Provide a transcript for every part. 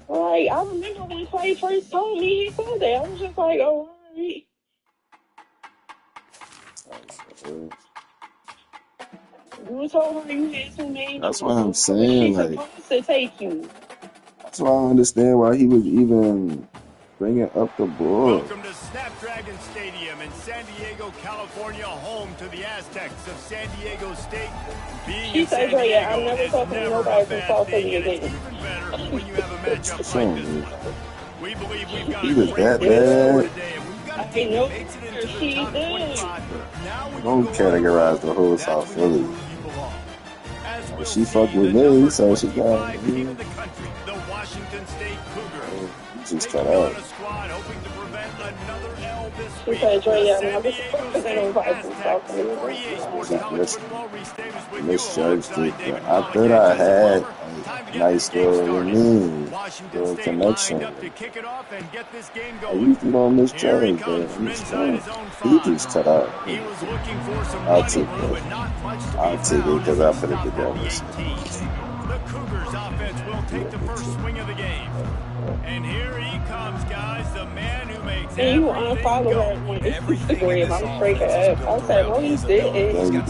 Like, I remember when Clay first told me he said that. I was just like, oh, all right. You told her you had too many. That's what I'm saying. She's supposed to take you. That's why I don't understand why he was even bringing up the ball. Welcome to Snapdragon Stadium in San Diego, California, home to the Aztecs of San Diego State. She said, yeah, I'm never talking to nobody from South Philly again. Even better when you have a matchup like this. We believe we've got he was that bad. I know she did. Don't categorize the whole South Philly. She fucked with me, so she got me. The Washington State Cougars. Just cut out. She said, Dre, I'm never supposed to nobody from South Philly. Misjudged it, but I thought I had a nice little connection. I usually don't misjudge, but he just cut out. I'll take it. I'll take it because I put it together. The Cougars offense will take the first swing of the game. And here he comes, guys, the man who makes and you unfollow her on Instagram. I'm straight up. I said, no, you didn't.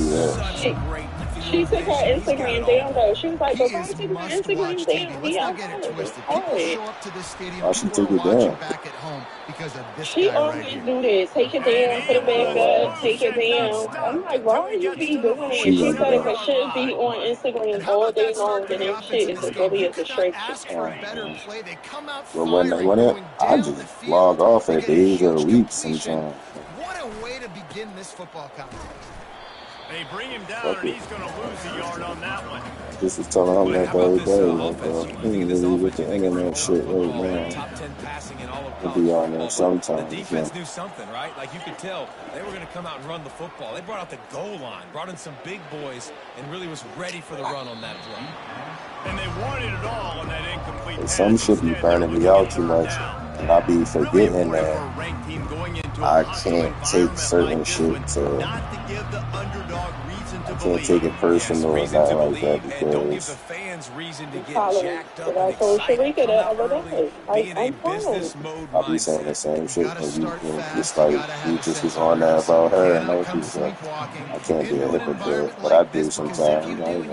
She took her Instagram down, though. She was like, but why took my Instagram down? We outside. Why she took it down? She always do this. Take it down, put it back up, take it down. I'm like, why are you be doing it? She said if it should be on Instagram all day long, then it shit is really a distraction. Well, when I just log off at days of the week sometimes. What a way to begin this football contest. They bring him down, and he's going to lose a yard on that one. This is telling him that every day, like, he ain't really with the internet shit right now. He'll be on there sometimes. The defense knew something, right? Like, you could tell they were going to come out and run the football. They brought out the goal line, brought in some big boys, and really was ready for the run on that play. And they wanted it all on that incomplete pass. Some should be burning me out too much. And I be forgetting that I can't take certain shit, so I can't take it personal or nothing like that because I told Sharika that other day. I'm fine. I be saying the same shit and you just like you just was on there about her and other people. So I can't be a hypocrite, but I do sometimes. You know.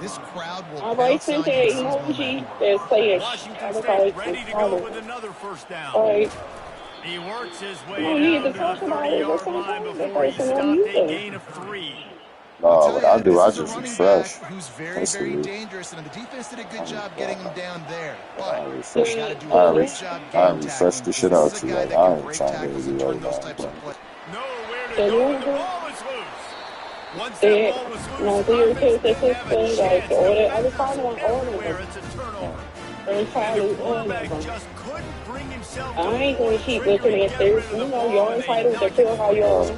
I already sent that emoji that's saying ready to go with another first down. He works his way down to the 30-yard line before he stopped a gain of 3. No, what I do, I just refresh. Who's very, very dangerous, and the defense did a good job getting him down there. But I refresh the shit out you. Like, I ain't trying to do right now. Nowhere to go, the ball is loose. Once that ball was loose, it's a turnover. The quarterback just couldn't bring himself. I ain't gonna keep looking at this. You know, y'all entitled to feel how y'all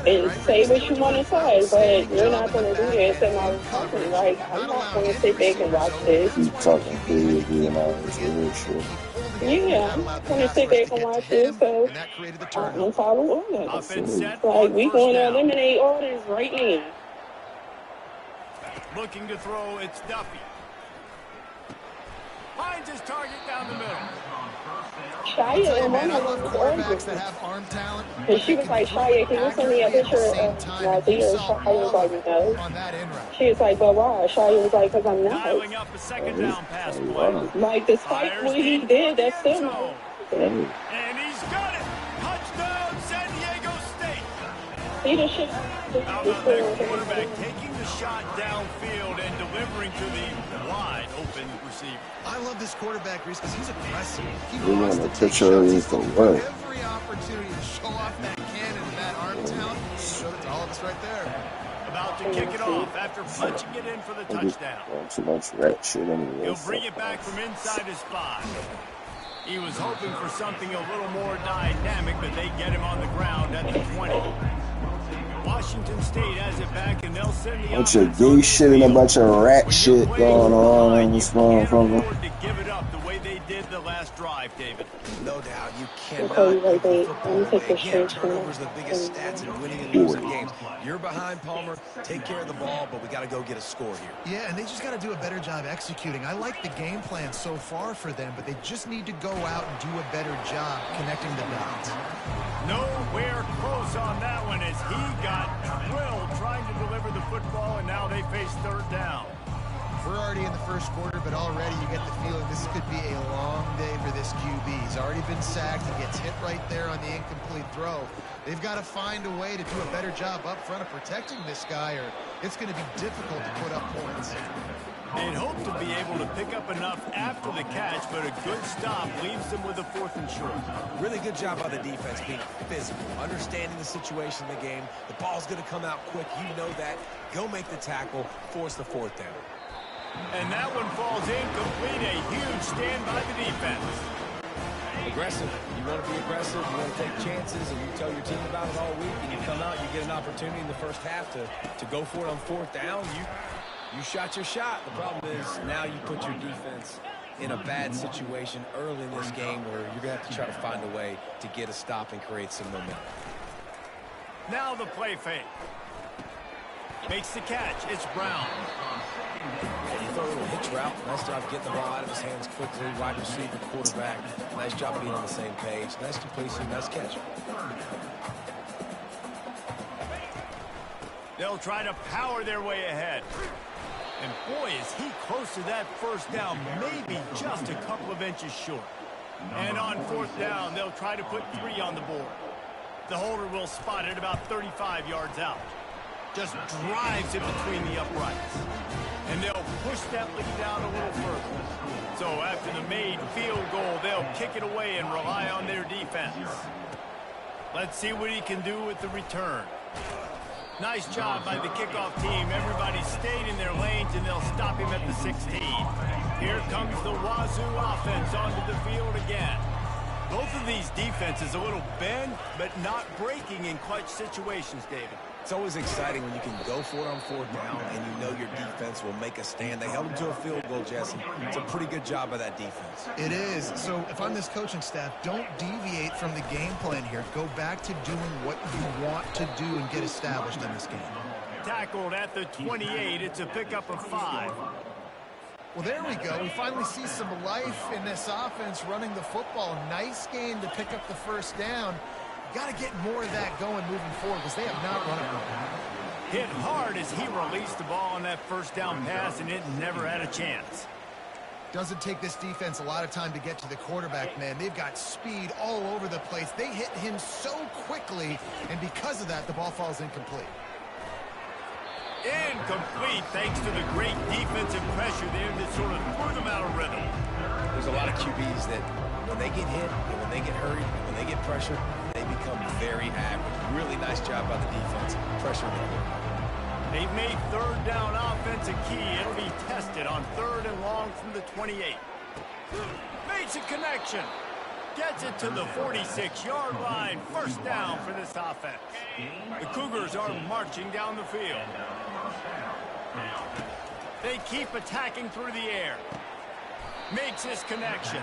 and say what you want to say, but you're not gonna do that to my company. Like, I'm not gonna sit back and watch this. You talking crazy and all this weird shit. Yeah, I'm not gonna sit back and watch this, so I'm gonna follow orders. Like, we gonna eliminate orders right now. Looking to throw, it's Duffy. Finds his target down the middle. Shia and one of them quarterbacks that have arm talent. And she was like, Shia, can you send me a picture of Nazir? Shia was like, no. She was like, but why? Shia was like, because I'm not. Dialing up a second down pass play. Like, despite what he did, that's still not. And he's got it. Touchdown, San Diego State. See the shit. How about that quarterback taking the shot downfield and delivering to the wide open receiver. I love this quarterback, Reese, because he's aggressive. He wants to picture every opportunity to show off that cannon and that arm talent. He showed it to all of us right there. About to kick it off after punching it in for the touchdown. Too much rat shit anyway. He'll bring it back from inside his 5. He was hoping for something a little more dynamic, but they get him on the ground at the 20. Washington State has it back, and they'll send the bunch of gay shit and a bunch of rat shit going on in this motherfucker. To give it up the way they did the last first drive, David. No doubt, you I'll call you cannot right give the back. football Let me take away. this Again, trash can turnovers are the biggest out. stats in winning and losing games. You're behind, Palmer. Take care of the ball, but we got to go get a score here. Yeah, and they just got to do a better job executing. I like the game plan so far for them, but they just need to go out and do a better job connecting the dots. Nowhere close on that one as he got drilled trying to deliver the football, and now they face third down. We're already in the first quarter, but already you get the feeling this could be a long day for this QB. He's already been sacked. He gets hit right there on the incomplete throw. They've got to find a way to do a better job up front of protecting this guy, or it's going to be difficult to put up points. They'd hope to be able to pick up enough after the catch, but a good stop leaves them with a 4th and short. Really good job by the defense being physical, understanding the situation in the game. The ball's going to come out quick. You know that. Go make the tackle, force the 4th down. And that one falls incomplete. A huge stand by the defense. Aggressive. You want to be aggressive. You want to take chances, and you tell your team about it all week, and you come out, you get an opportunity in the first half to go for it on 4th down. You shot your shot. The problem is now you put your defense in a bad situation early in this game where you're going to have to try to find a way to get a stop and create some momentum. Now the play fake. Makes the catch. It's Brown. He throw a little hitch route. Nice job getting the ball out of his hands quickly. Wide receiver, quarterback. Nice job being on the same page. Nice completion, nice catch. They'll try to power their way ahead. And boy, is he close to that first down, maybe just a couple of inches short. And on 4th down, they'll try to put 3 on the board. The holder will spot it about 35 yards out. Just drives it between the uprights. And they'll push that lead down a little further. So after the made field goal, they'll kick it away and rely on their defense. Let's see what he can do with the return. Nice job by the kickoff team. Everybody stayed in their lanes, and they'll stop him at the 16. Here comes the Wazoo offense onto the field again. Both of these defenses a little bend, but not breaking in clutch situations, David. It's always exciting when you can go for it on 4th down and you know your defense will make a stand. They held them to a field goal, Jesse. It's a pretty good job by that defense. It is. So if I'm this coaching staff, don't deviate from the game plan here. Go back to doing what you want to do and get established in this game. Tackled at the 28. It's a pickup of 5. Well, there we go. We finally see some life in this offense running the football. Nice game to pick up the first down. Got to get more of that going moving forward because they have not run it. Hit hard as he released the ball on that first down pass, and it never had a chance. Doesn't take this defense a lot of time to get to the quarterback, man. They've got speed all over the place. They hit him so quickly, and because of that, the ball falls incomplete. Incomplete thanks to the great defensive pressure there that sort of threw them out of rhythm. There's a lot of QBs that when they get hit and when they get hurried and when they get pressured, they become very average. Really nice job by the defense pressuring the quarterback. They've made 3rd down offense a key. It'll be tested on 3rd and long from the 28. Makes a connection. Gets it to the 46-yard line. First down for this offense. The Cougars are marching down the field. They keep attacking through the air. Makes his connection.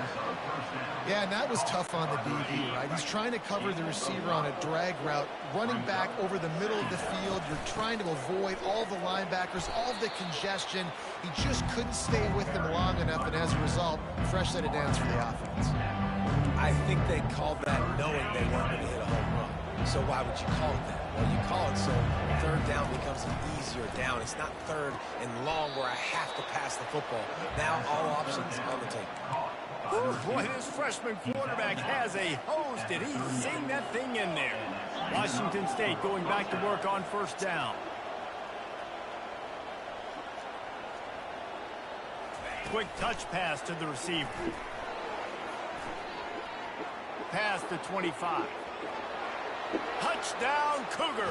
Yeah, and that was tough on the DB, right? He's trying to cover the receiver on a drag route, running back over the middle of the field. You're trying to avoid all the linebackers, all the congestion. He just couldn't stay with them long enough, and as a result, fresh set of downs for the offense. I think they called that knowing they weren't going to hit a home run. So why would you call it that? Well, you call it so 3rd down becomes an easier down. It's not 3rd and long where I have to pass the football. Now all options on the table. Oh, boy, this freshman quarterback has a hose. Did he sing that thing in there? Washington State going back to work on 1st down. Quick touch pass to the receiver. Pass to 25. Touchdown Cougars.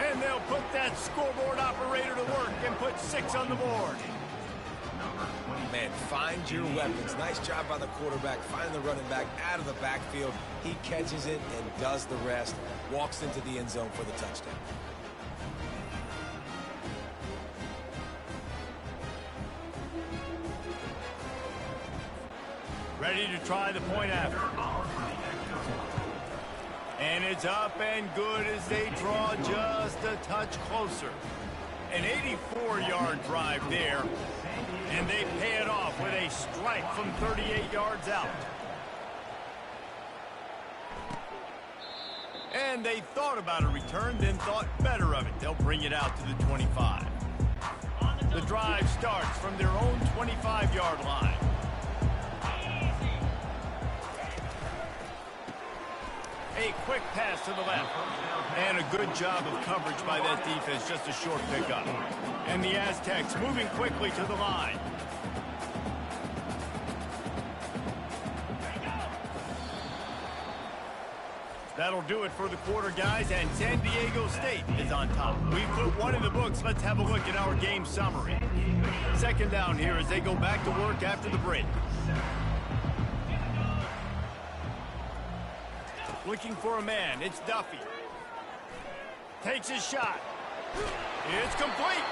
And they'll put that scoreboard operator to work and put 6 on the board. Man, find your weapons. Nice job by the quarterback. Find the running back out of the backfield. He catches it and does the rest. Walks into the end zone for the touchdown. Ready to try the point after. And it's up and good as they draw just a touch closer. An 84-yard drive there. And they pay it off with a strike from 38 yards out. And they thought about a return, then thought better of it. They'll bring it out to the 25. The drive starts from their own 25-yard line. A quick pass to the left. And a good job of coverage by that defense, just a short pickup. And the Aztecs moving quickly to the line. That'll do it for the quarter, guys, and San Diego State is on top. We put one in the books. Let's have a look at our game summary. Second down here as they go back to work after the break. Looking for a man. It's Duffy. Takes his shot. It's complete.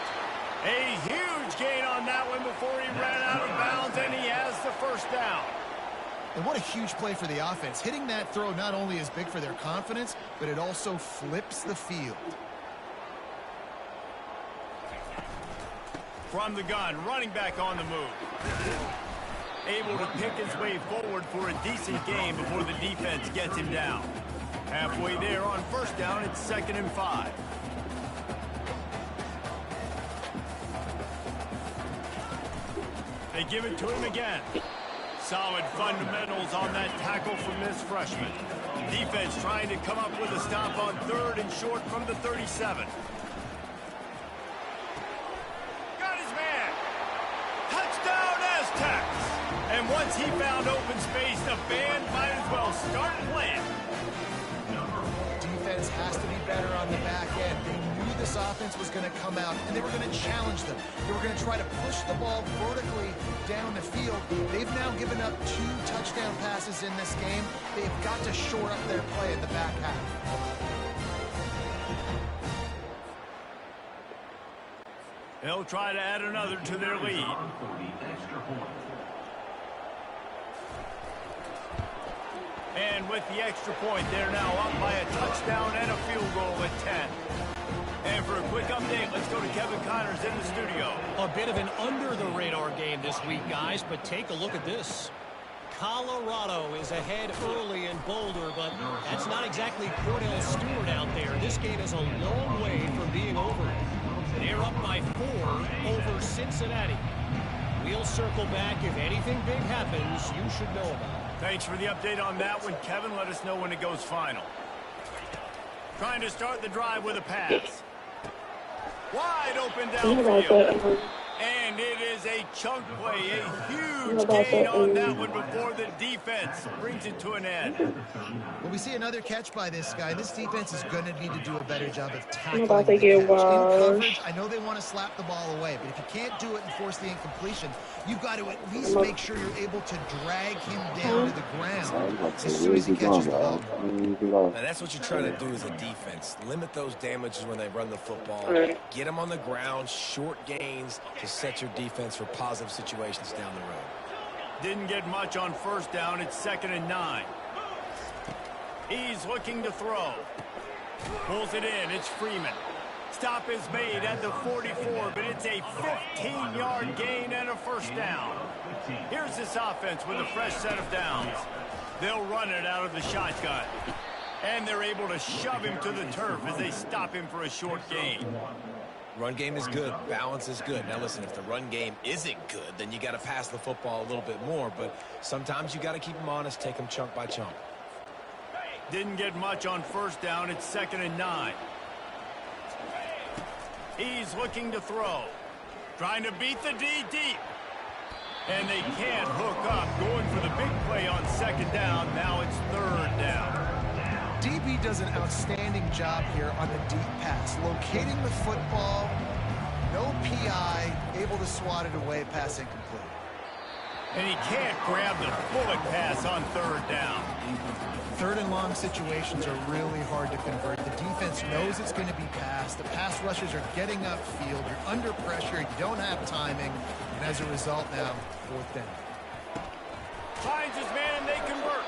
A huge gain on that one before he ran out of bounds, and he has the first down. And what a huge play for the offense. Hitting that throw not only is big for their confidence, but it also flips the field. From the gun, running back on the move. Able to pick his way forward for a decent game before the defense gets him down. Halfway there on first down, it's 2nd and 5. They give it to him again. Solid fundamentals on that tackle from this freshman. Defense trying to come up with a stop on 3rd and short from the 37. Got his man. Touchdown Aztecs. And once he found open space, the band might as well start playing. Defense has to be better on the back end. They knew this offense was going to come out, and they were going to challenge them. They were going to try to push the ball vertically down the field. They've now given up 2 touchdown passes in this game. They've got to shore up their play in the back half. They'll try to add another to their lead. And with the extra point, they're now up by a touchdown and a field goal at 10. And for a quick update, let's go to Kevin Connors in the studio. A bit of an under-the-radar game this week, guys, but take a look at this. Colorado is ahead early in Boulder, but that's not exactly Cordell Stewart out there. This game is a long way from being over. They're up by 4 over Cincinnati. We'll circle back. If anything big happens, you should know about it. Thanks for the update on that one, Kevin. Let us know when it goes final. Trying to start the drive with a pass. Wide open downfield. And it is a chunk play, a huge gain on that one before the defense brings it to an end. When we see another catch by this guy, this defense is going to need to do a better job of tackling I'm about to the get catch. In washed. coverage, I know they want to slap the ball away, but if you can't do it and force the incompletion, you've got to at least make sure you're able to drag him down to the ground as soon as he catches the ball. Now that's what you're trying to do as a defense. Limit those damages when they run the football. Get them on the ground, short gains to set your defense for positive situations down the road. Didn't get much on first down. It's 2nd and 9. He's looking to throw. Pulls it in. It's Freeman. Stop is made at the 44, but it's a 15-yard gain and a first down. Here's this offense with a fresh set of downs. They'll run it out of the shotgun. And they're able to shove him to the turf as they stop him for a short gain. Run game is good. Balance is good. Now, listen, if the run game isn't good, then you got to pass the football a little bit more. But sometimes you got to keep them honest, take them chunk by chunk. Didn't get much on first down. It's 2nd and 9. He's looking to throw. Trying to beat the D deep. And they can't hook up. Going for the big play on 2nd down. Now it's 3rd down. DB does an outstanding job here on the deep pass. Locating the football, no PI, able to swat it away, pass incomplete. And he can't grab the bullet pass on 3rd down. 3rd and long situations are really hard to convert. The defense knows it's going to be passed. The pass rushers are getting upfield. You're under pressure. You don't have timing. And as a result now, 4th down. finds his man, and they convert.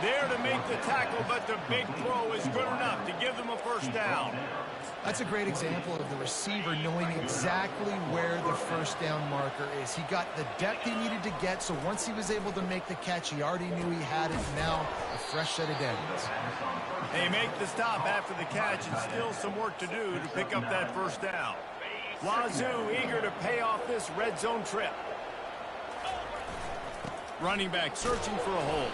There to make the tackle, but the big throw is good enough to give them a first down. That's a great example of the receiver knowing exactly where the first down marker is. He got the depth he needed to get, so once he was able to make the catch, he already knew he had it. Now, a fresh set of downs. They make the stop after the catch, and still some work to do to pick up that first down. Wazoo eager to pay off this red zone trip. Running back searching for a hole.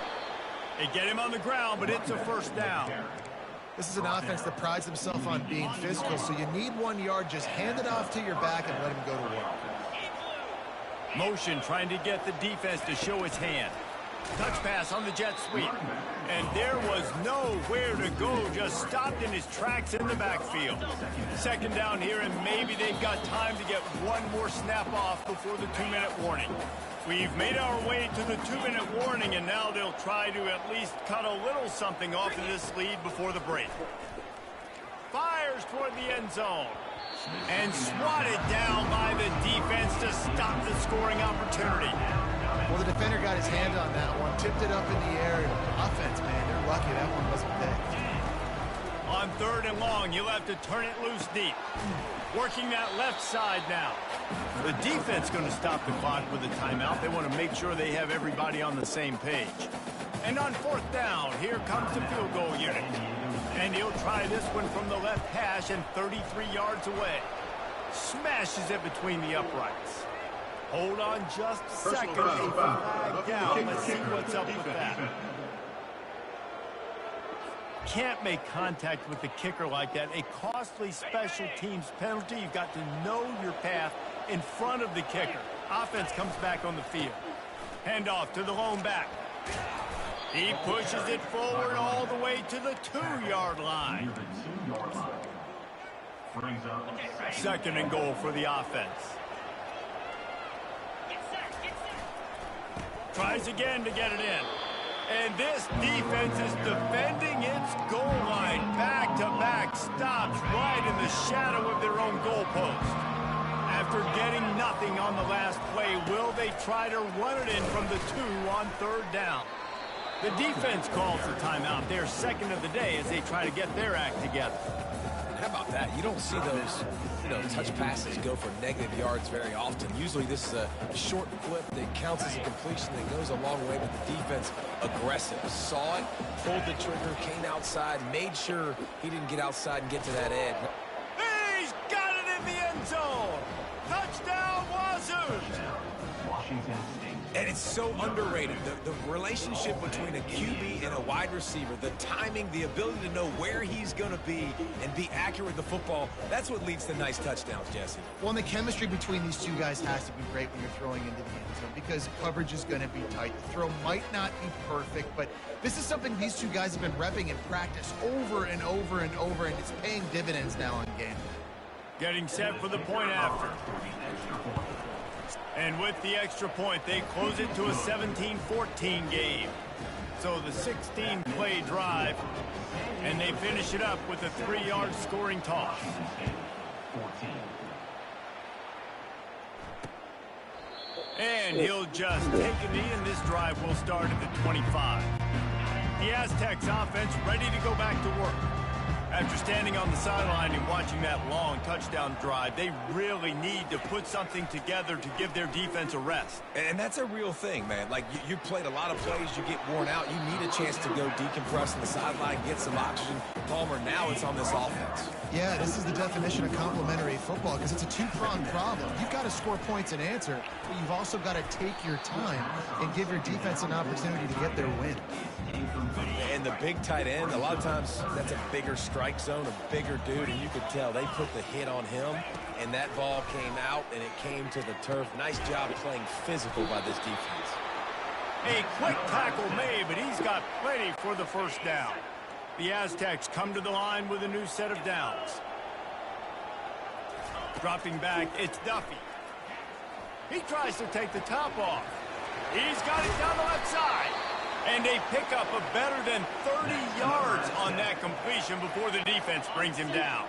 They get him on the ground, but it's a first down. This is an offense that prides themselves on being physical, so you need 1 yard. Just hand it off to your back and let him go to work. Motion trying to get the defense to show its hand. Touch pass on the jet sweep. And there was nowhere to go, just stopped in his tracks in the backfield. Second down here, and maybe they've got time to get one more snap off before the 2-minute warning. We've made our way to the 2-minute warning, and now they'll try to at least cut a little something off of this lead before the break. Fires toward the end zone. And swatted down by the defense to stop the scoring opportunity. Well, the defender got his hand on that one, tipped it up in the air. Offense, man, they're lucky that one wasn't picked. On 3rd and long, you'll have to turn it loose deep. Working that left side now. The defense going to stop the clock with a timeout. They want to make sure they have everybody on the same page. And on 4th down, here comes the field goal unit. And he'll try this one from the left hash and 33 yards away. Smashes it between the uprights. Hold on just a second. A flag down. Let's see what's up with that. Can't make contact with the kicker like that. A costly special teams penalty. You've got to know your path in front of the kicker. Offense comes back on the field. Handoff to the lone back. He pushes it forward all the way to the 2-yard line. 2nd and goal for the offense. Tries again to get it in. And this defense is defending its goal line. Back-to-back stops right in the shadow of their own goalpost. After getting nothing on the last play, will they try to run it in from the 2 on 3rd down? The defense calls the timeout. They're 2nd of the day as they try to get their act together. How about that? You don't see those, touch passes go for negative yards very often. Usually this is a short clip that counts as a completion that goes a long way, but the defense aggressive. Saw it, pulled the trigger, came outside, made sure he didn't get outside and get to that edge. He's got it in the end zone. Touchdown, Wazoo. Washington State. And it's so underrated. The relationship between a QB and a wide receiver, the timing, the ability to know where he's going to be and be accurate with the football, that's what leads to nice touchdowns, Jesse. Well, and the chemistry between these two guys has to be great when you're throwing into the end zone because coverage is going to be tight. The throw might not be perfect, but this is something these two guys have been repping in practice over and over and over, and it's paying dividends now in game. Getting set for the point after. And with the extra point, they close it to a 17-14 game. So the 16-play drive, and they finish it up with a 3-yard scoring toss. And he'll just take a knee, and this drive will start at the 25. The Aztecs offense ready to go back to work. After standing on the sideline and watching that long touchdown drive, they really need to put something together to give their defense a rest. And that's a real thing, man. Like, you played a lot of plays, you get worn out, you need a chance to go decompress on the sideline, get some oxygen. Palmer, now it's on this offense. Yeah, this is the definition of complementary football because it's a two-pronged problem. You've got to score points and answer, but you've also got to take your time and give your defense an opportunity to get their win. And the big tight end, a lot of times that's a bigger strike zone, a bigger dude, and you could tell they put the hit on him, and that ball came out, and it came to the turf. Nice job playing physical by this defense. A quick tackle made, but he's got plenty for the first down. The Aztecs come to the line with a new set of downs. Dropping back, it's Duffy. He tries to take the top off. He's got it down the left side. And they pick up a better than 30 yards on that completion before the defense brings him down.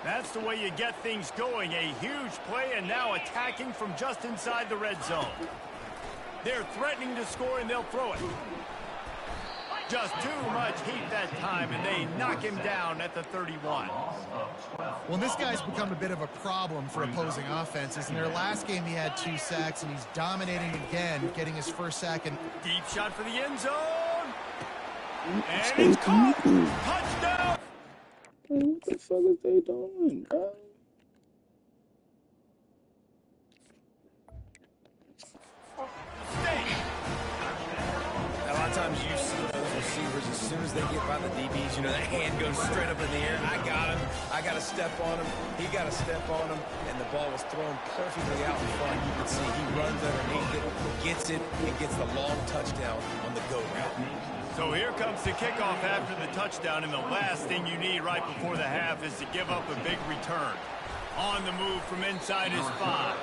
That's the way you get things going. A huge play and now attacking from just inside the red zone. They're threatening to score, and they'll throw it. Just too much heat that time, and they knock him down at the 31. Well, this guy's become a bit of a problem for opposing offenses. In their last game, he had 2 sacks, and he's dominating again, getting his first sack. And deep shot for the end zone. And it's caught. Touchdown. What the fuck is they doing, bro? A lot of times you see those receivers, as soon as they get by the DBs, you know, the hand goes straight up in the air. I got him. I got to step on him. He got to step on him. And the ball was thrown perfectly out in front. You can see he runs underneath it, gets it, and gets the long touchdown on the go route. So here comes the kickoff after the touchdown, and the last thing you need right before the half is to give up a big return. On the move from inside his 5.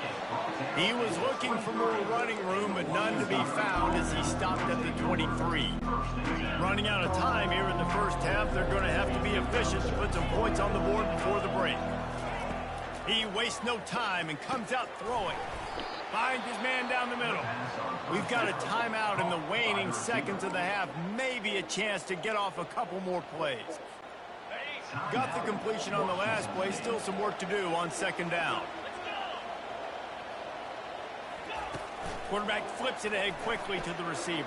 He was looking for more running room, but none to be found as he stopped at the 23. Running out of time here in the first half, they're going to have to be efficient to put some points on the board before the break. He wastes no time and comes out throwing. Finds his man down the middle. We've got a timeout in the waning seconds of the half. Maybe a chance to get off a couple more plays. Got the completion on the last play. Still some work to do on second down. Quarterback flips it ahead quickly to the receiver.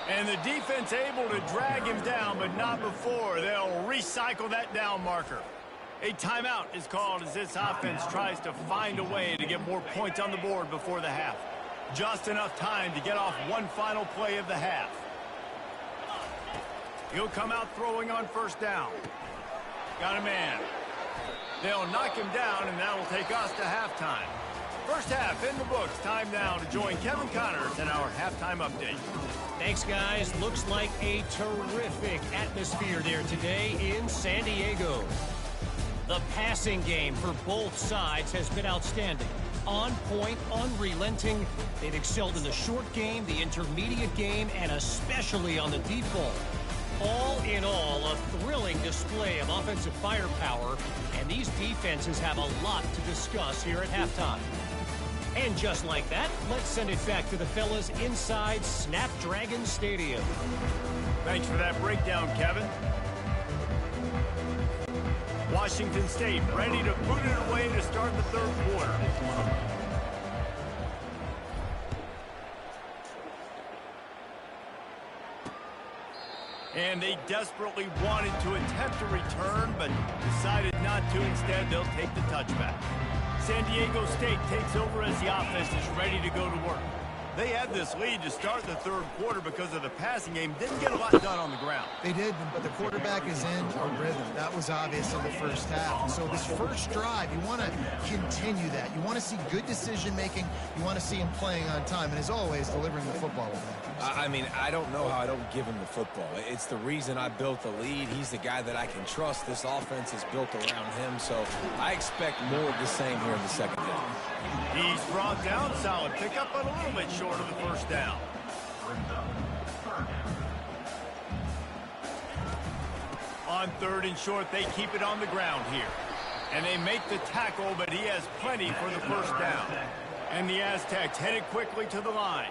And the defense able to drag him down, but not before. They'll recycle that down marker. A timeout is called as this offense tries to find a way to get more points on the board before the half. Just enough time to get off one final play of the half. He'll come out throwing on first down. Got a man. They'll knock him down, and that will take us to halftime. First half in the books. Time now to join Kevin Connors in our halftime update. Thanks, guys. Looks like a terrific atmosphere there today in San Diego. The passing game for both sides has been outstanding. On point, unrelenting. They've excelled in the short game, the intermediate game, and especially on the deep ball. All in all, a thrilling display of offensive firepower, and these defenses have a lot to discuss here at halftime. And just like that, let's send it back to the fellas inside Snapdragon Stadium. Thanks for that breakdown, Kevin. Washington State ready to boot it away to start the third quarter. And they desperately wanted to attempt a return, but decided not to. Instead, they'll take the touchback. San Diego State takes over as the offense is ready to go to work. They had this lead to start the third quarter because of the passing game. Didn't get a lot done on the ground. They did, but the quarterback is in a rhythm. That was obvious in the first half. And so this first drive, you want to continue that. You want to see good decision-making. You want to see him playing on time. And as always, delivering the football with that. I mean, I don't know how I don't give him the football. It's the reason I built the lead. He's the guy that I can trust. This offense is built around him. So I expect more of the same here in the second half. He's brought down, solid pickup, but a little bit short of the first down. On third and short, they keep it on the ground here. And they make the tackle, but he has plenty for the first down. And the Aztecs headed quickly to the line.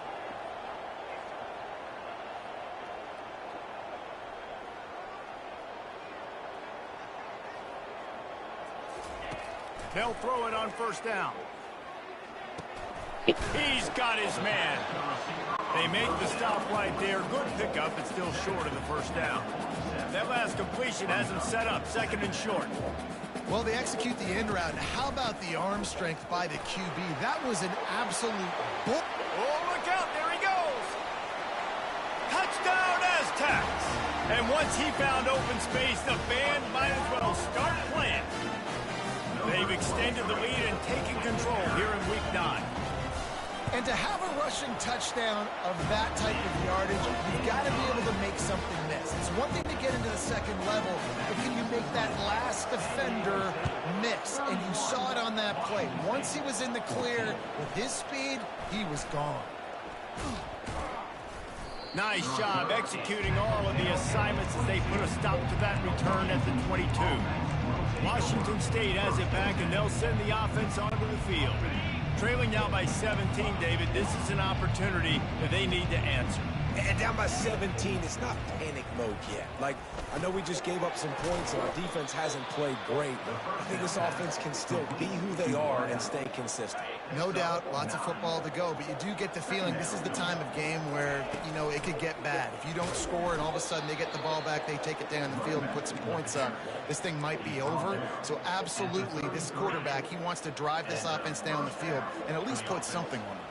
They'll throw it on first down. He's got his man. They make the stop right there. Good pickup, but still short of the first down. That last completion has him set up, second and short. Well, they execute the end route. How about the arm strength by the QB? That was an absolute bull. Oh, look out. There he goes. Touchdown, Aztecs. And once he found open space, the band might as well start playing. They've extended the lead and taken control here in Week 9. And to have a rushing touchdown of that type of yardage, you've got to be able to make something miss. It's one thing to get into the second level, but can you make that last defender miss? And you saw it on that play. Once he was in the clear with his speed, he was gone. Nice job executing all of the assignments as they put a stop to that return at the 22. Washington State has it back, and they'll send the offense onto the field. Trailing now by 17, David. This is an opportunity that they need to answer. And down by 17, it's not panic mode yet. Like, I know we just gave up some points and our defense hasn't played great. I think this offense can still be who they are and stay consistent. No doubt, lots of football to go, but you do get the feeling this is the time of game where, you know, it could get bad. If you don't score and all of a sudden they get the ball back, they take it down the field and put some points up, this thing might be over. So absolutely, this quarterback, he wants to drive this offense down the field and at least put something on the board.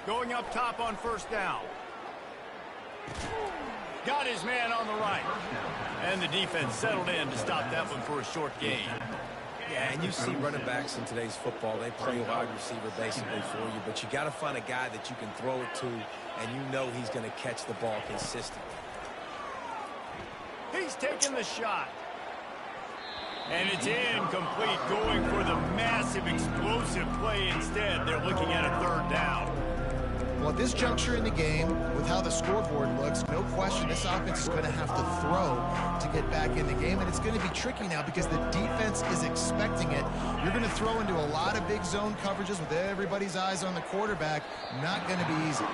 Going up top on first down. Got his man on the right. And the defense settled in to stop that one for a short gain. Yeah, and you see running backs in today's football, they play a wide receiver basically for you, but you got to find a guy that you can throw it to, and you know he's going to catch the ball consistently. He's taking the shot. And it's incomplete, going for the massive explosive play instead. They're looking at a third down. Well, at this juncture in the game, with how the scoreboard looks, no question this offense is going to have to throw to get back in the game, and it's going to be tricky now because the defense is expecting it. You're going to throw into a lot of big zone coverages with everybody's eyes on the quarterback. Not going to be easy.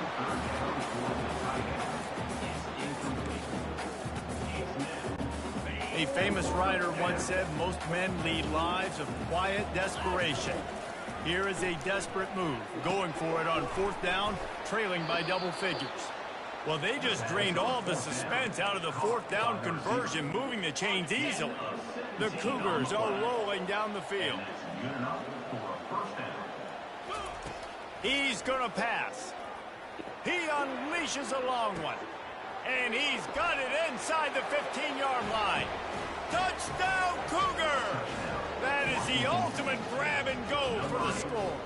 A famous writer once said, most men lead lives of quiet desperation. Here is a desperate move, going for it on fourth down, trailing by double figures. Well, they just drained all the suspense out of the fourth down conversion, moving the chains easily. The Cougars are rolling down the field. He's going to pass. He unleashes a long one. And he's got it inside the 15-yard line. Touchdown, Cougar! That is the ultimate grab and go for the score.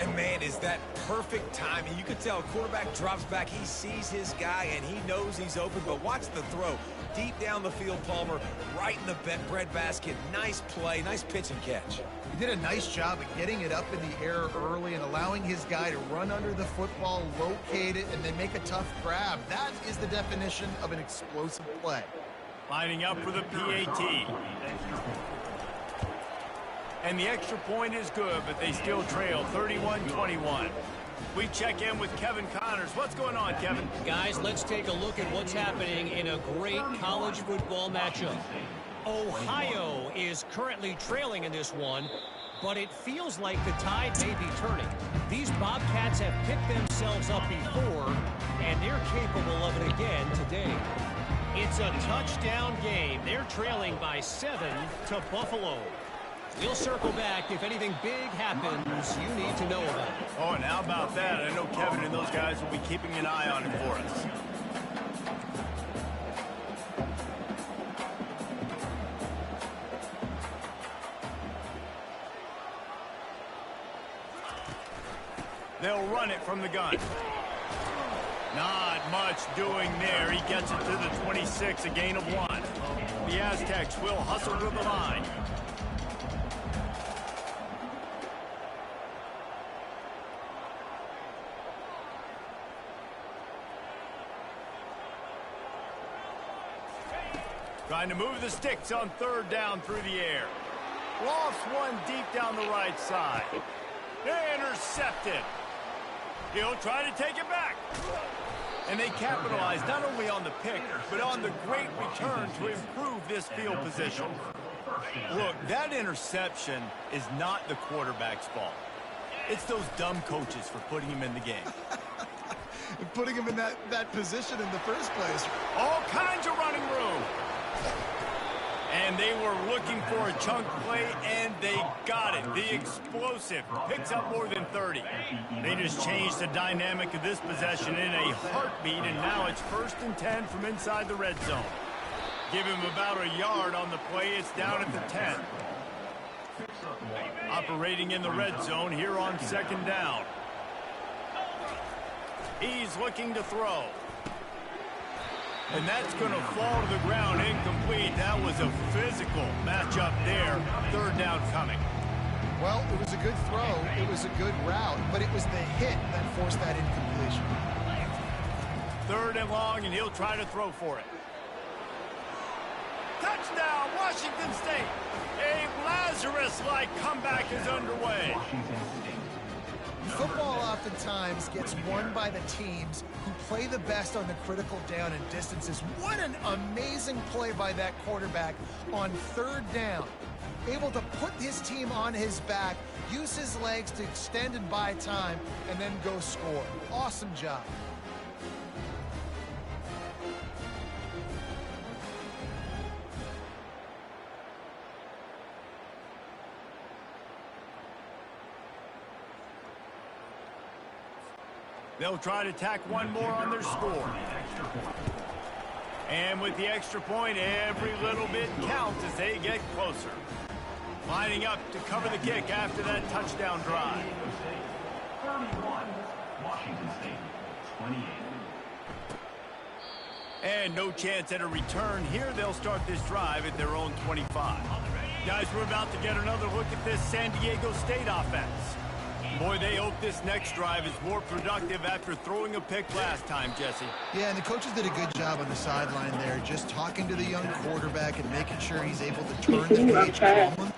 And, man, is that perfect timing. You can tell quarterback drops back. He sees his guy, and he knows he's open. But watch the throw. Deep down the field, Palmer, right in the bread basket. Nice play, nice pitch and catch. He did a nice job of getting it up in the air early and allowing his guy to run under the football, locate it, and then make a tough grab. That is the definition of an explosive play. Lining up for the PAT. And the extra point is good, but they still trail 31-21. We check in with Kevin Connors. What's going on, Kevin? Guys, let's take a look at what's happening in a great college football matchup. Ohio is currently trailing in this one, but it feels like the tide may be turning. These Bobcats have picked themselves up before, and they're capable of it again today. It's a touchdown game. They're trailing by 7 to Buffalo. We'll circle back if anything big happens you need to know about. Oh, and how about that? I know Kevin and those guys will be keeping an eye on it for us. They'll run it from the gun. Not much doing there. He gets it to the 26, a gain of 1. The Aztecs will hustle to the line. Trying to move the sticks on third down through the air. Lofts one deep down the right side. Intercepted. He'll try to take it back. And they capitalize not only on the pick, but on the great return to improve this field position. Look, that interception is not the quarterback's fault. It's those dumb coaches for putting him in the game. Putting him in that position in the first place. All kinds of running room. And they were looking for a chunk play, and they got it. The explosive picks up more than 30. They just changed the dynamic of this possession in a heartbeat, and now it's 1st and 10 from inside the red zone. Give him about a yard on the play. It's down at the 10. Operating in the red zone here on 2nd down. He's looking to throw. And that's going to fall to the ground incomplete. That was a physical matchup there. 3rd down coming. Well, it was a good throw. It was a good route, but it was the hit that forced that incompletion. 3rd and long, and he'll try to throw for it. Touchdown, Washington State. A Lazarus-like comeback is underway. Football oftentimes gets won by the teams who play the best on the critical down and distances. What an amazing play by that quarterback on 3rd down. Able to put his team on his back, use his legs to extend and buy time, and then go score. Awesome job. They'll try to tack one more on their score. And with the extra point, every little bit counts as they get closer. Lining up to cover the kick after that touchdown drive. 31, Washington State, 28. And no chance at a return here. They'll start this drive at their own 25. Guys, we're about to get another look at this San Diego State offense. Boy, they hope this next drive is more productive after throwing a pick last time, Jesse. Yeah, and the coaches did a good job on the sideline there, just talking to the young quarterback and making sure he's able to turn the page calmly.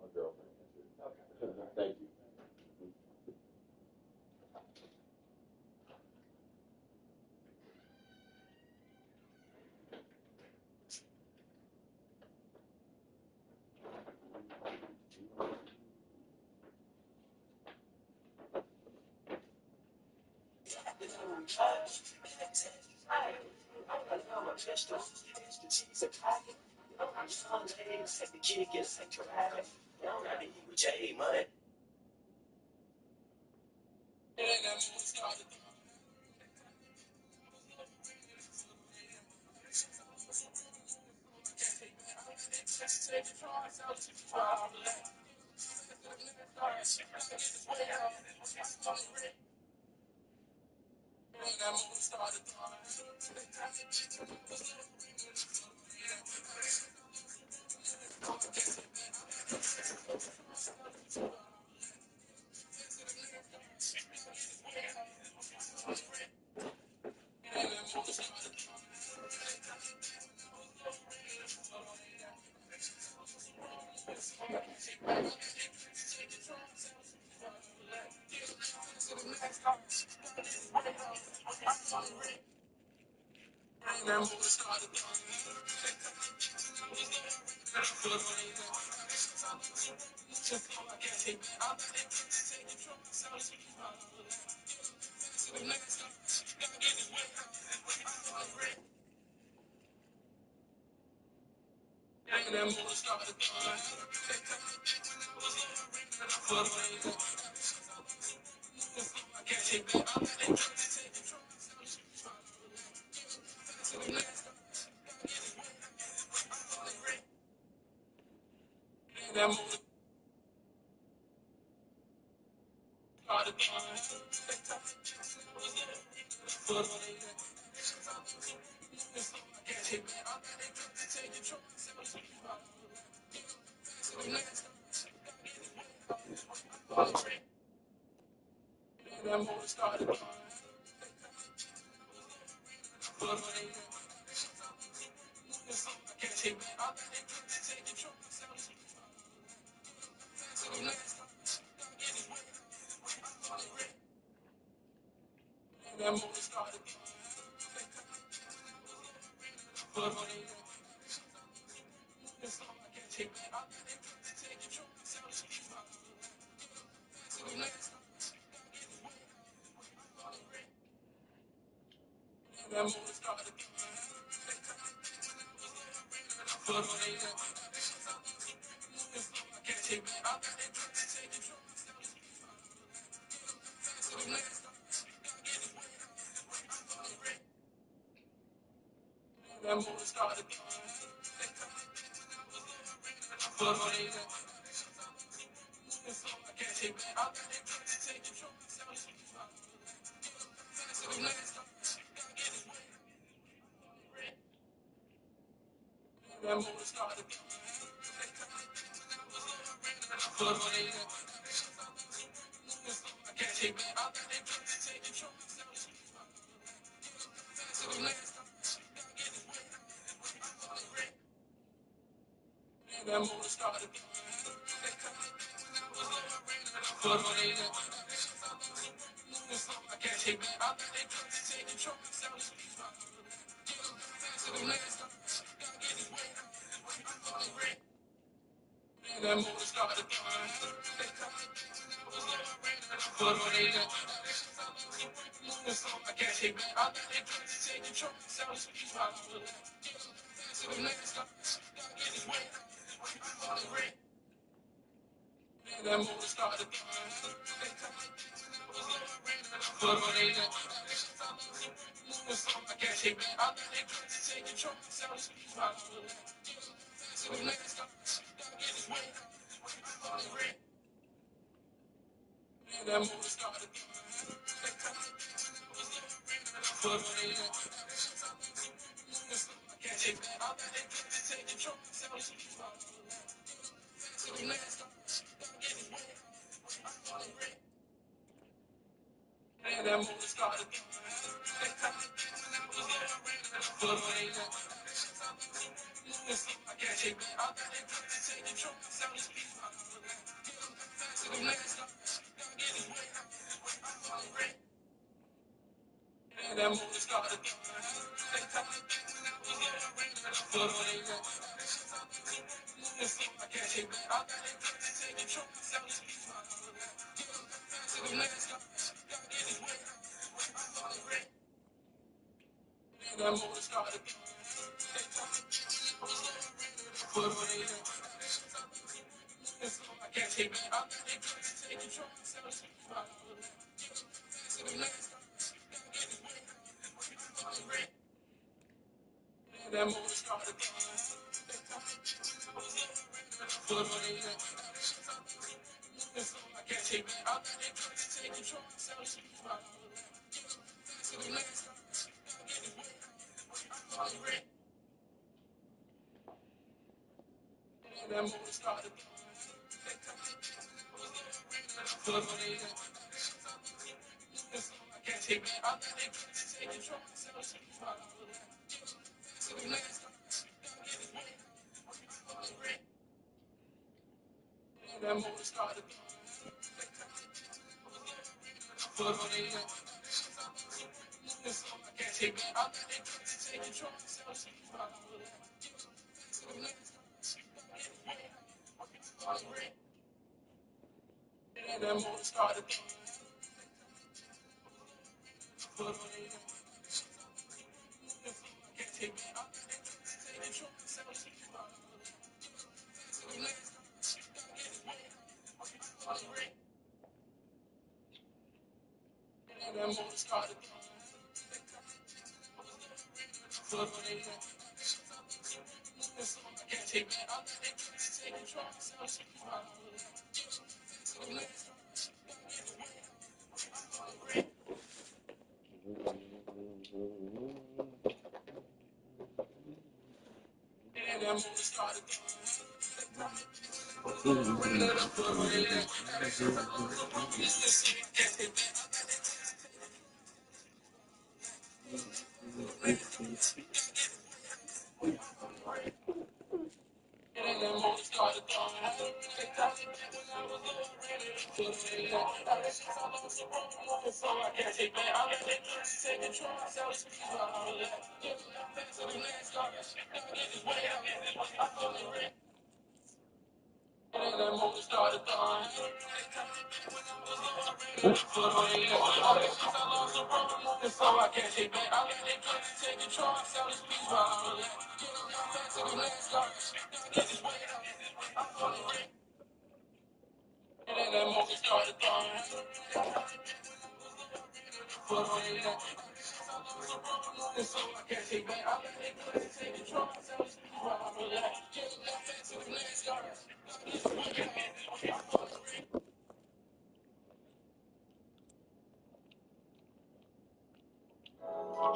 My girlfriend answered. Okay. Thank you.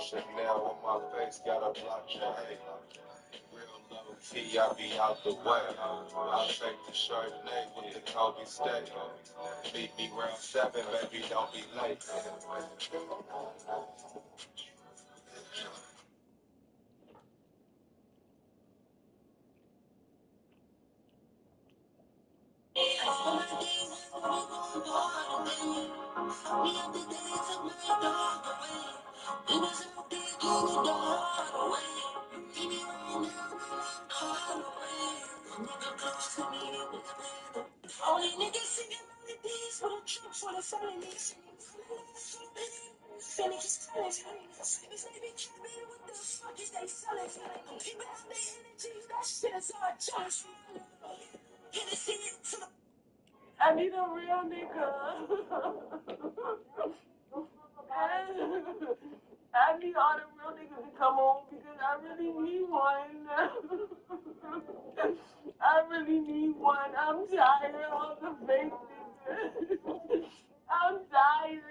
Chanel on my face, got a block your hate. Real low key, I be out the way. I'll take the Chardonnay with the Kobe steak. Meet me round 7, baby, don't be late. I need a real nigga. I need all the real niggas to come home because I really need one. I really need one. I'm tired of the fake niggas. I'm tired.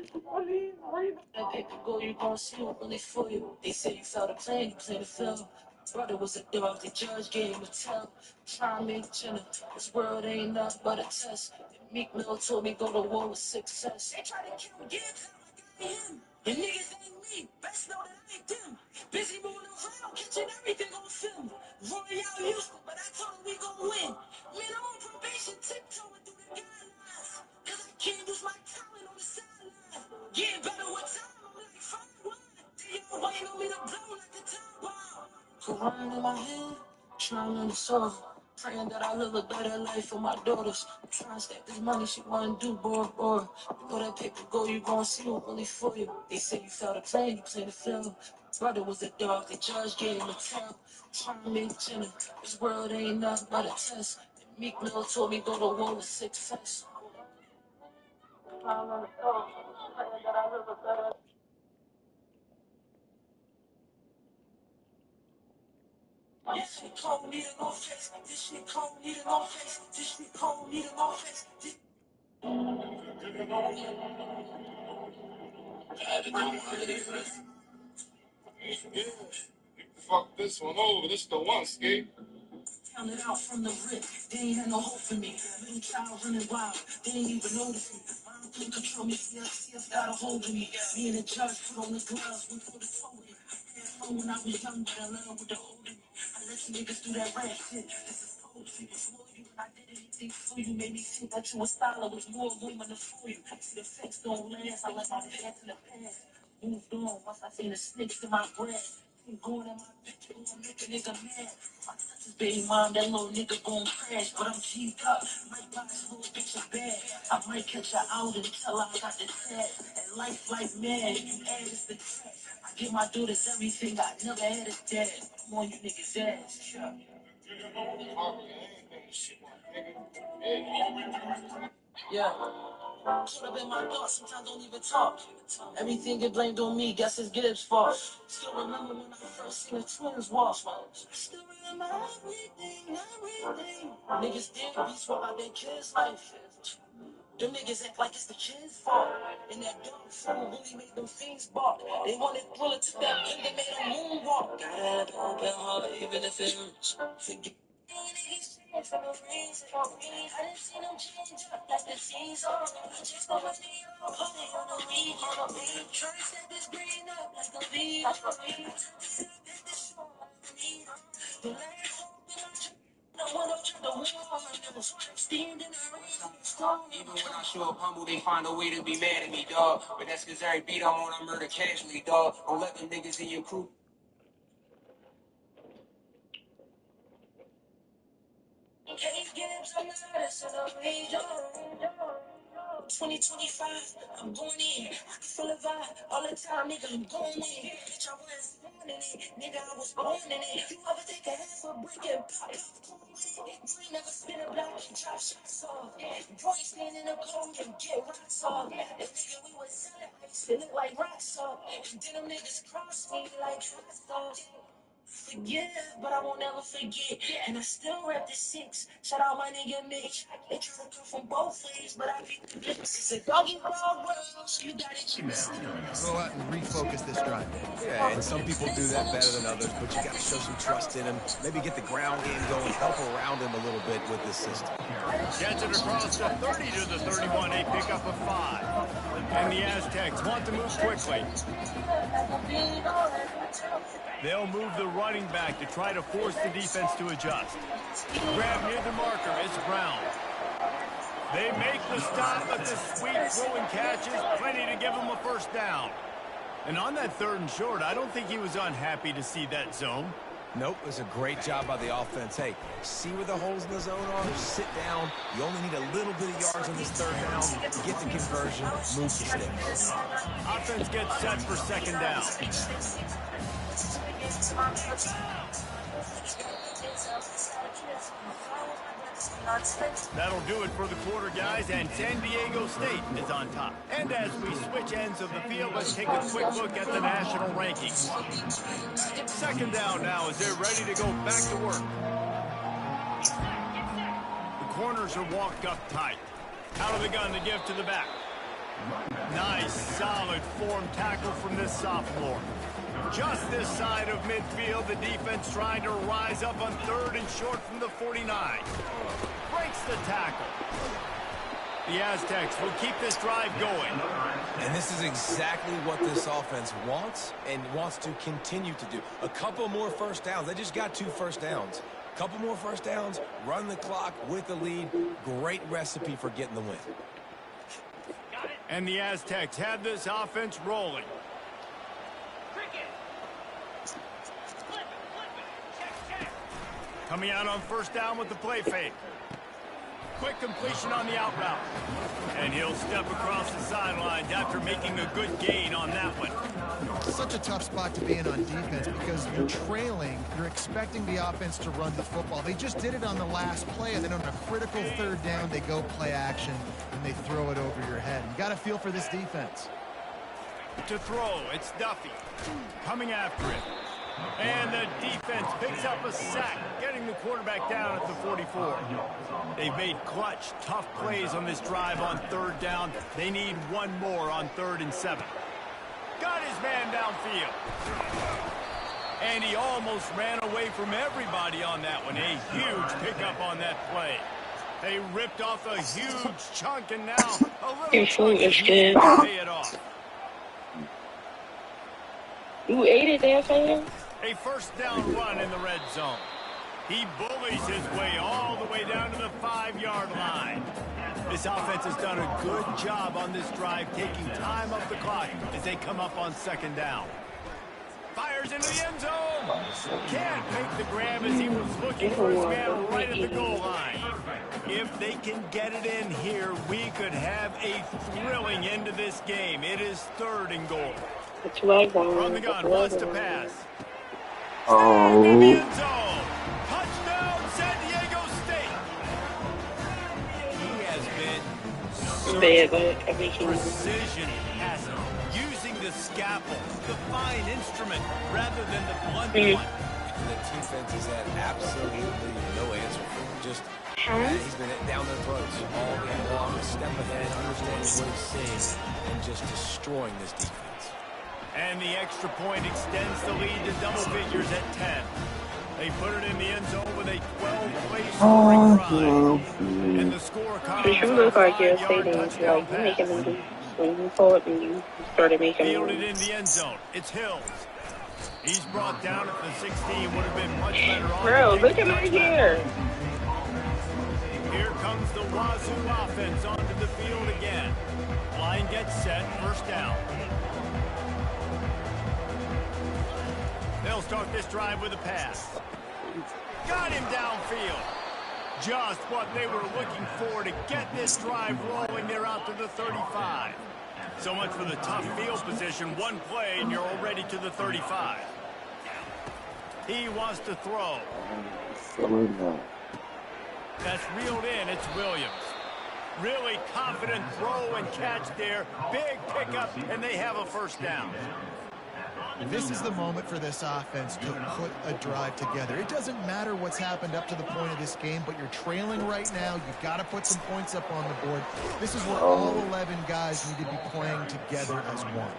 Please breathe. That paper go, you gon' see what really for you. They say you felt a plan, you played a film. Brother was a dog, the judge gave him a tell. Try and make Jenna, this world ain't nothing but a test. Meek Mill told me go to war with success. They try to kill Gibbs, I'm like, I am. The niggas ain't me, best know that I ain't them. Busy moving around, catching everything on film. Royale Houston, but I told him we gon' win. Man, I'm on probation, tiptoeing through the guidelines. Cause I can't use my talent on the sideline. Getting better with time, I'm like, fine wine. They all waiting on me to blow like a time bomb. Quran in my head, trying to solve. Praying that I live a better life for my daughters. I'm trying to stack this money, she wanna do boy. You know that paper go, you gon' see what really for you. They say you felt a plan, you played a film. Brother was a dog, the judge gave him a tell. Trying to make Jenna, this world ain't nothing but a test. And Meek Mill told me go to war with success. This shit cold, need a no face. This shit cold, need a no face. This shit cold, need a no face. Fuck this one over. This the one, skate. Counted out from the rip. They ain't had no hope for me. Little child running wild. They ain't even notice me. Mom couldn't control me. CF got a hold of me. Me and the judge put on the gloves. We put the phone in. Had fun when I was young, but I love with the old in me. I let you niggas do that rap shit. This is poetry. Before you, and I did anything for you. Made me think that you a scholar with more women to fool you. See, the facts don't last. I let my past in the past. Moved on once I seen the snakes in my bread. Keep going in my bitch, gon' make a nigga mad. My touch is baby mom, that little nigga gon' crash. But I'm G'd up, might buy this little bitch a bag. I might catch her out and tell her I got the tag. And life like mad, you add is the track. I give my daughters everything, I never had a dad. I'm on you niggas' ass, yeah. Yeah. Caught up in my thoughts, sometimes don't even talk. Everything get blamed on me, guess it's Gibbs' fault. Still remember when I first seen the twins walk. Still remember everything. Niggas did beats about their kids' life. Them niggas act like it's the kids' fault. And that dog food really made them fiends bark. They wanted Thriller to that thing that made them moonwalk. Gotta have an open heart, even if it hurts. Forget. For no reason, I didn't see them change up like the season. Just the money on the week, on the beat. Trying to set this green up like a beat. Even when I show up humble, they find a way to be mad at me, dog. But that's cause every beat I'm on, I murder casually, dog. Don't let them niggas in your crew. Case Gibbs, I'm the artist of the region. 2025, I'm going in. I can feel the vibe all the time, nigga. I'm going in. Bitch, I was born in it. Nigga, I was born in it. You ever take a half a brick and pop corn with it? You ain't never spin a block and drop shots off. You ain't stand in the cold and get rocks off. And nigga, we was selling ice, it look like rocks off. And then them niggas cross me like hot off. Forgive, but I won't ever forget. And I still rep the 6. Shout out my nigga Mitch. They try to come from both ways, but I beat the bitch. It's a doggy dog world, so you gotta keep it. Go out and refocus this drive. Yeah, and some people do that better than others, but you got to show some trust in him. Maybe get the ground game going, help around him a little bit with this system. Gets it across the 30 to the 31. They pick up a 5. And the Aztecs want to move quickly. They'll move the running back to try to force the defense to adjust. Grab near the marker. It's Brown. They make the stop, but the sweet throwing catch is plenty to give them a first down. And on that 3rd and short, I don't think he was unhappy to see that zone. Nope, it was a great job by the offense. Hey, see where the holes in the zone are? Sit down. You only need a little bit of yards on this 3rd down. Get the conversion, move the sticks. Offense gets set for 2nd down. That'll do it for the quarter, guys, and San Diego State is on top. And as we switch ends of the field, let's take a quick look at the national rankings. 2nd down now as they're ready to go back to work. The corners are walked up tight. Out of the gun to give to the back. Nice, solid form tackle from this sophomore. Just this side of midfield, the defense trying to rise up on 3rd and short from the 49. Breaks the tackle. The Aztecs will keep this drive going. And this is exactly what this offense wants and wants to continue to do. A couple more first downs. They just got 2 first downs. A couple more first downs, run the clock with the lead. Great recipe for getting the win. And the Aztecs have this offense rolling. Coming out on 1st down with the play fake. Quick completion on the out route. And he'll step across the sidelines after making a good gain on that one. Such a tough spot to be in on defense because you're trailing. You're expecting the offense to run the football. They just did it on the last play, and then on a critical 3rd down, they go play action, and they throw it over your head. You got to feel for this defense. To throw, it's Duffy. Coming after it. And the defense picks up a sack, getting the quarterback down at the 44. They've made clutch, tough plays on this drive on 3rd down. They need one more on 3rd and 7. Got his man downfield. And he almost ran away from everybody on that one. A huge pickup on that play. They ripped off a huge chunk, and now a little chunk is needed to pay it off. You ate it there, fam? A 1st down run in the red zone. He bullies his way all the way down to the 5-yard line. This offense has done a good job on this drive, taking time off the clock as they come up on 2nd down. Fires into the end zone. Can't make the grab as he was looking for his man right at the goal line. If they can get it in here, we could have a thrilling end to this game. It is 3rd and goal. From the gun, wants to pass. Oh. In the end zone. Touchdown, San Diego State. He has been precision passing, using the scalpel, the fine instrument, rather than the blunt one. And the defense has had absolutely no answer for him. Just he's been down their throats all game long, a step ahead, understanding what he's seeing, and just destroying this defense. And the extra point extends the lead to double figures at 10. They put it in the end zone with a 12-play scoring drive. And the score comes You look like you're stadium, like you making them when you pulled and you started making them. Fielded in the end zone. It's Hills. He's brought down at the 16. Would have been much better on. Bro, look at my hair. Here comes the Wazoo offense onto the field again. Line gets set. 1st down. They'll start this drive with a pass. Got him downfield. Just what they were looking for to get this drive rolling. They're out to the 35. So much for the tough field position. One play, and you're already to the 35. He wants to throw. That's reeled in. It's Williams. Really confident throw and catch there. Big pickup, and they have a first down. This is the moment for this offense to put a drive together. It doesn't matter what's happened up to the point of this game, but you're trailing right now. You've got to put some points up on the board. This is where all 11 guys need to be playing together as one.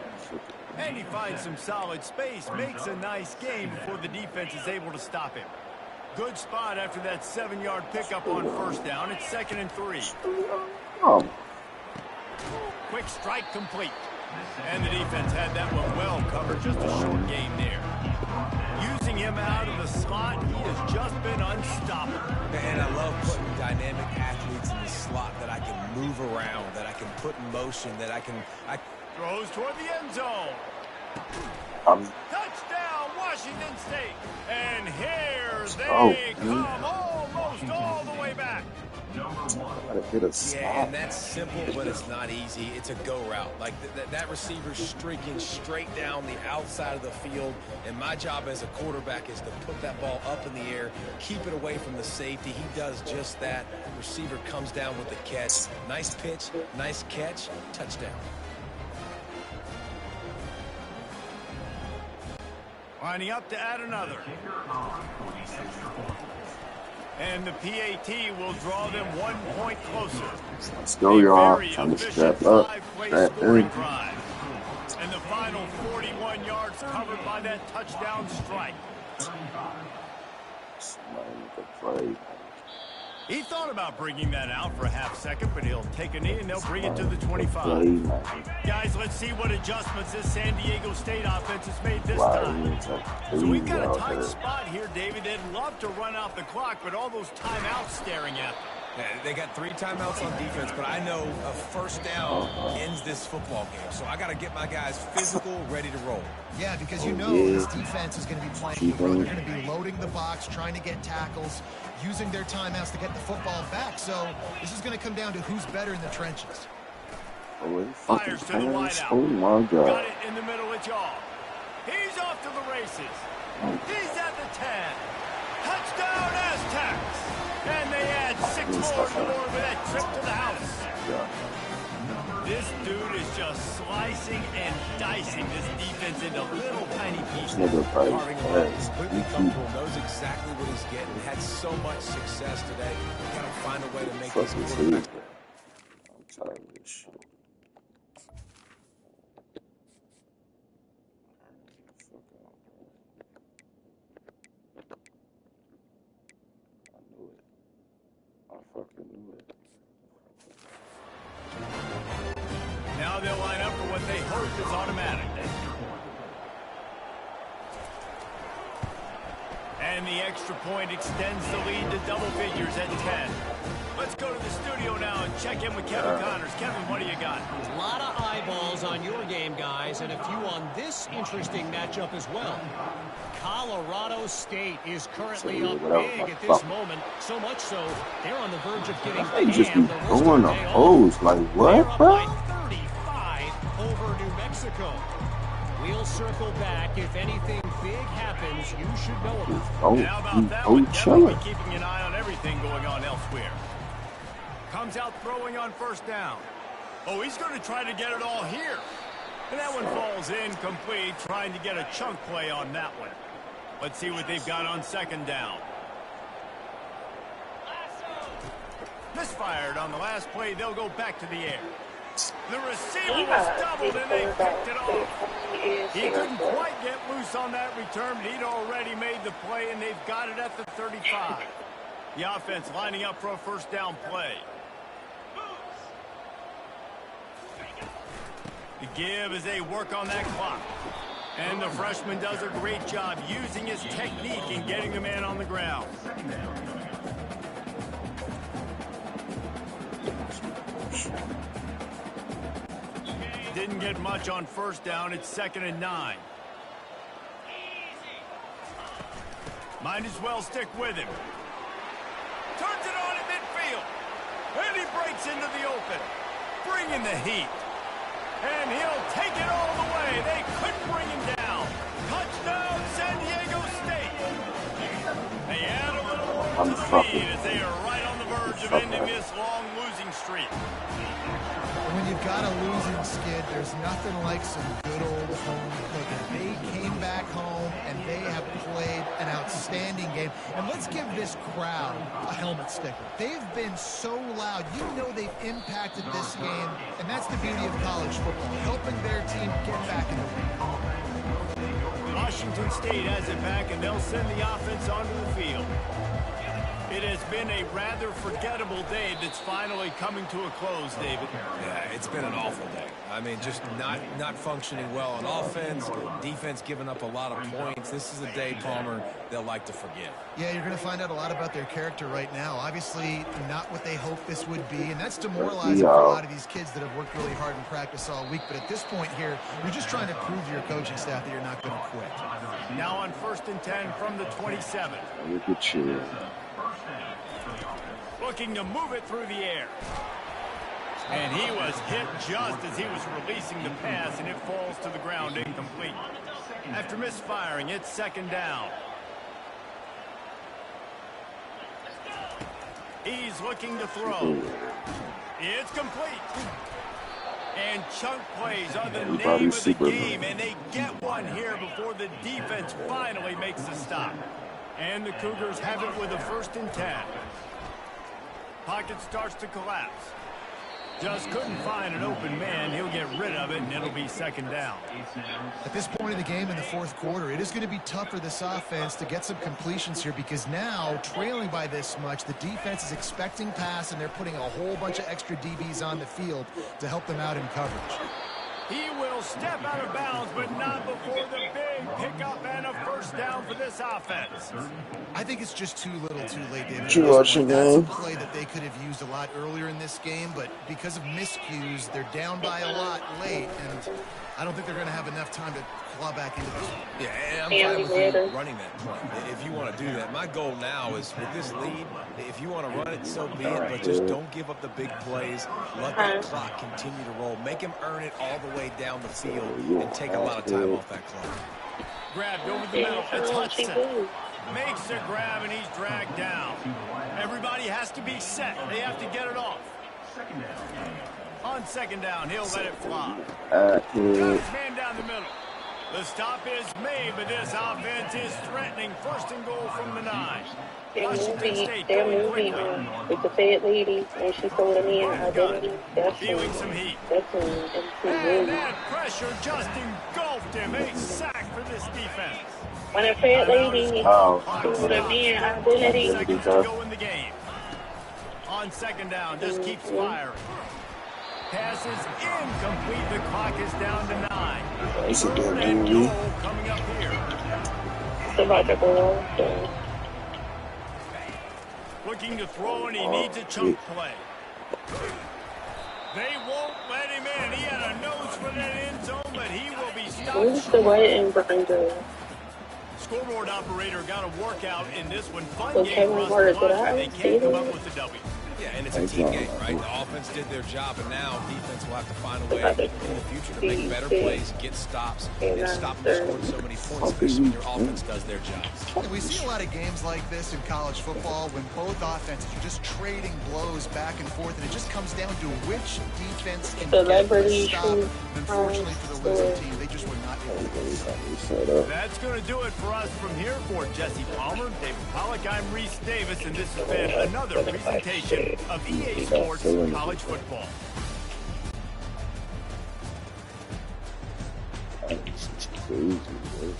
And he finds some solid space, makes a nice game before the defense is able to stop him. Good spot after that 7-yard pickup on first down. It's 2nd and 3. Quick strike complete. And the defense had that one well covered. Just a short game there. Using him out of the slot, he has just been unstoppable. And I love putting dynamic athletes in the slot that I can move around, that I can put in motion, that I can... Throws toward the end zone. Touchdown, Washington State. And here they come almost all the way back. Yeah, and that's simple, but it's not easy. It's a go route. Like that receiver's streaking straight down the outside of the field, and my job as a quarterback is to put that ball up in the air, keep it away from the safety. He does just that. Receiver comes down with the catch. Nice pitch, nice catch, touchdown. Lining up to add another. And the PAT will draw them 1 point closer. Let's go, y'all. Time to step up. Scoring drive. And the final 41 yards covered by that touchdown strike. He thought about bringing that out for a half second, but he'll take a knee and they'll bring it to the 25. Guys, let's see what adjustments this San Diego State offense has made this time. So we've got a tight spot here, David. They'd love to run out the clock, but all those timeouts staring at them. Yeah, they got 3 timeouts on defense, but I know a first down ends this football game. So I got to get my guys physical, ready to roll. Yeah, because you know this defense is going to be playing. They're going to be loading the box, trying to get tackles, using their timeouts to get the football back. So this is going to come down to who's better in the trenches. Fires to the wideout. Oh my God. Got it in the middle of jaw. He's off to the races. He's at the 10. Touchdown Aztecs. And they add 6 more to the board with that trip to the house. This dude is just slicing and dicing this defense into little tiny pieces. Carving away, completely comfortable, knows exactly what he's getting. Had so much success today. Got to find a way to make this quarterback. I'm tired of this shit. Now they'll line up for what they hope is automatic. And the extra point extends the lead to double figures at 10. Let's go to the studio now and check in with Kevin Connors. Kevin, what do you got? A lot of eyeballs on your game, guys, and a few on this interesting matchup as well. Colorado State is currently up big at this moment, so much so they're on the verge of getting They just be throwing the hose. Like, what, bro? 35 over New Mexico. We'll circle back. If anything big happens, you should know about it. How about that one? Definitely keeping an eye on everything going on elsewhere. Comes out throwing on first down. Oh, he's going to try to get it all here. And that one falls incomplete, trying to get a chunk play on that one. Let's see what they've got on second down. Misfired on the last play. They'll go back to the air. The receiver was doubled, and they picked it off. He couldn't quite get loose on that return, but he'd already made the play, and they've got it at the 35. The offense lining up for a first down play. The give as they work on that clock. And the freshman does a great job using his technique and getting the man on the ground. Didn't get much on first down. It's 2nd and 9. Might as well stick with him. Turns it on breaks into the open, bringing the heat. And he'll take it all the way. They couldn't bring him down. Touchdown, San Diego State. They add a little more to the lead as they are right on the verge of ending this long losing streak. When you've got a losing skid, there's nothing like some good old home cooking. They came back home, and they have played an outstanding game. And let's give this crowd a helmet sticker. They've been so loud. You know they've impacted this game, and that's the beauty of college football, helping their team get back in the ring. Washington State has it back, and they'll send the offense onto the field. It has been a rather forgettable day that's finally coming to a close, David. Yeah, it's been an awful day. I mean, just not functioning well on offense, defense giving up a lot of points. This is a day, Palmer, they'll like to forget. Yeah, you're going to find out a lot about their character right now. Obviously, not what they hoped this would be, and that's demoralizing for a lot of these kids that have worked really hard in practice all week. But at this point here, you're just trying to prove to your coaching staff that you're not going to quit. Now on 1st and 10 from the 27. Look at you. Looking to move it through the air. And he was hit just as he was releasing the pass, and it falls to the ground incomplete. After misfiring, it's 2nd down. He's looking to throw. It's complete. And chunk plays are the name of the game, and they get one here before the defense finally makes a stop. And the Cougars have it with a 1st and 10. Pocket starts to collapse. Just couldn't find an open man. He'll get rid of it, and it'll be 2nd down. At this point of the game in the 4th quarter, it is going to be tough for this offense to get some completions here because now, trailing by this much, the defense is expecting pass, and they're putting a whole bunch of extra DBs on the field to help them out in coverage. He will step out of bounds, but not before the big pickup and a 1st down for this offense. I think it's just too little too late, David. Too much That's a again. play that they could have used a lot earlier in this game, but because of miscues, they're down by a lot late, and I don't think they're going to have enough time to claw back into this. Yeah, and I'm fine with you running that play if you want to do that. My goal now is with this lead, if you want to run it, so be it, but just don't give up the big plays. Let that clock continue to roll. Make him earn it all the way down the field and take a lot of time off that clock. Grabbed over the middle. It's Hudson. Makes a grab, and he's dragged down. Everybody has to be set. They have to get it off. On 2nd down, he'll let it fly. Got his man down the middle. The stop is made, but this offense is threatening 1st and goal from the 9. Their movie with the fat lady, and she told him in identity. That's feeling some heat. And that pressure just engulfed him. A sack for this defense. When a fat lady told him in identity. Seconds to go in the game. On 2nd down, just keeps firing. Pass is incomplete. The clock is down to 9. 3rd and goal coming up here. Looking to throw, and he needs a chunk play. They won't let him in. He had a nose for that end zone, but he will be stopped. Where's the white and brown? Scoreboard operator got a workout in this one. Fun So game Kevin for us to Ward, watch, but they can't come up with a W. Yeah, and it's a team game, right? The offense did their job, and now defense will have to find a way in the future to make better plays, get stops, and stop them scoring so many points, especially when your offense does their jobs. And we see a lot of games like this in college football when both offenses are just trading blows back and forth, and it just comes down to which defense can get the stop. Unfortunately for the losing team, they just were not able to. That's going to do it for us from here. For Jesse Palmer, David Pollack, I'm Reese Davis, and this has been another presentation of EA Sports College Football. That's crazy, man.